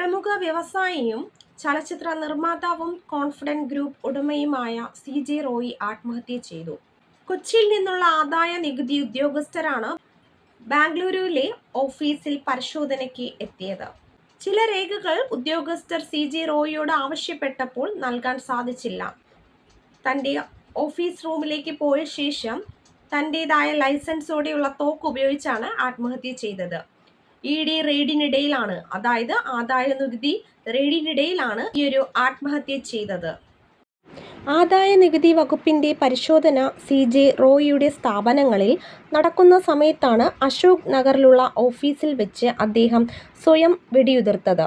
പ്രമുഖ വ്യവസായിയും ചലച്ചിത്ര നിർമ്മാതാവും confident group ഉടമയുമായ CJ Roy ആത്മഹത്യ ചെയ്തു. കൊച്ചിയിൽ നിന്നുള്ള ആദായ നികുതി ഉദ്യോഗസ്ഥരാണ് ബാംഗ്ലൂരുവിലെ ഓഫീസിൽ പരിശോധനയ്ക്ക് എത്തിയത്. ചില രേഖകൾ ഉദ്യോഗസ്ഥർ CJ റോയിയോട് ആവശ്യപ്പെട്ടപ്പോൾ നൽകാൻ സാധിച്ചില്ല. തന്റെ ഓഫീസ് റൂമിലേക്ക് പോയ ശേഷം തന്റേതായ ലൈസൻസോടെയുള്ള തോക്ക് ഉപയോഗിച്ചാണ് ആത്മഹത്യ ചെയ്തത്. ED റെയ്ഡിനിടയിലാണ്, അതായത് ആദായ നികുതി റെയ്ഡിനിടയിലാണ് ഈയൊരു ആത്മഹത്യ ചെയ്തത്. ആദായ നികുതി വകുപ്പിന്റെ പരിശോധന CJ റോയിയുടെ സ്ഥാപനങ്ങളിൽ നടക്കുന്ന സമയത്താണ് അശോക് നഗറിലുള്ള ഓഫീസിൽ വെച്ച് അദ്ദേഹം സ്വയം വെടിയുതിർത്തത്.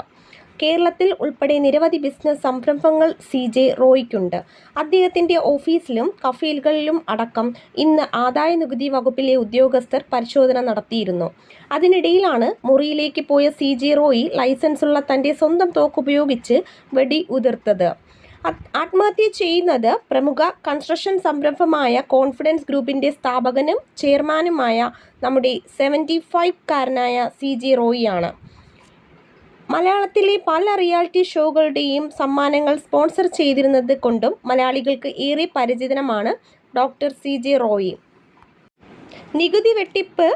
കേരളത്തിൽ ഉൾപ്പെടെ നിരവധി ബിസിനസ് സംരംഭങ്ങൾ CJ റോയിക്കുണ്ട്. അദ്ദേഹത്തിന്റെ ഓഫീസിലും കഫേകളിലും അടക്കം ഇന്ന് ആദായ നികുതി വകുപ്പിലെ ഉദ്യോഗസ്ഥർ പരിശോധന നടത്തിയിരുന്നു. അതിനിടയിലാണ് മുറിയിലേക്ക് പോയ CJ റോയി ലൈസൻസുള്ള തന്റെ സ്വന്തം തോക്കുപയോഗിച്ച് വെടി ഉതിർത്തത്. ആത്മഹത്യ ചെയ്യുന്നത് പ്രമുഖ കൺസ്ട്രക്ഷൻ സംരംഭമായ കോൺഫിഡൻസ് ഗ്രൂപ്പിന്റെ സ്ഥാപകനും ചെയർമാനുമായ നമ്മുടെ 75-കാരനായ CJ റോയിയാണ്. മലയാളത്തിലെ പല റിയാലിറ്റി ഷോകളുടെയും സമ്മാനങ്ങൾ സ്പോൺസർ ചെയ്തിരുന്നത് കൊണ്ടും മലയാളികൾക്ക് ഏറെ പരിചിതനാണ് ഡോക്ടർ CJ റോയി. നികുതി വെട്ടിപ്പ്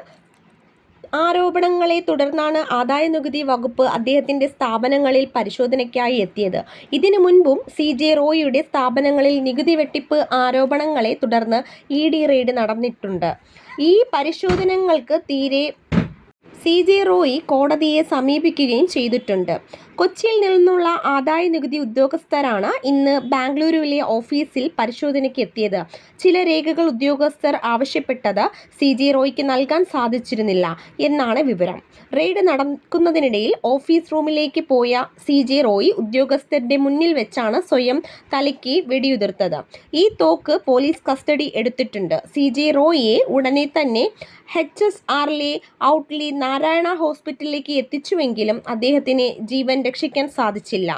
ആരോപണങ്ങളെ തുടർന്നാണ് ആദായ നികുതി വകുപ്പ് അദ്ദേഹത്തിന്റെ സ്ഥാപനങ്ങളിൽ പരിശോധനയ്ക്കായി എത്തിയത്. ഇതിനു മുൻപും CJ റോയിയുടെ സ്ഥാപനങ്ങളിൽ നികുതി വെട്ടിപ്പ് ആരോപണങ്ങളെ തുടർന്ന് ED റെയ്ഡ് നടന്നിട്ടുണ്ട്. ഈ പരിശോധനകൾക്ക് CJ റോയി കോടതിയെ സമീപിക്കുകയും ചെയ്തിട്ടുണ്ട്. കൊച്ചിയിൽ നിന്നുള്ള ആദായ നികുതി ഉദ്യോഗസ്ഥരാണ് ഇന്ന് ബാംഗ്ലൂരുവിലെ ഓഫീസിൽ പരിശോധനയ്ക്ക് എത്തിയത്. ചില രേഖകൾ ഉദ്യോഗസ്ഥർ ആവശ്യപ്പെട്ടത് CJ റോയിക്ക് നൽകാൻ സാധിച്ചിരുന്നില്ല എന്നാണ് വിവരം. റെയ്ഡ് നടക്കുന്നതിനിടയിൽ ഓഫീസ് റൂമിലേക്ക് പോയ CJ റോയി ഉദ്യോഗസ്ഥരുടെ മുന്നിൽ വെച്ചാണ് സ്വയം തലയ്ക്ക് വെടിയുതിർത്തത്. ഈ തോക്ക് പോലീസ് കസ്റ്റഡി എടുത്തിട്ടുണ്ട്. CJ റോയിയെ ഉടനെ തന്നെ HSRലെ ഔട്ട്ലി നാരായണ ഹോസ്പിറ്റലിലേക്ക് എത്തിച്ചുവെങ്കിലും അദ്ദേഹത്തിന് ജീവൻ രക്ഷിക്കാൻ സാധിച്ചില്ല.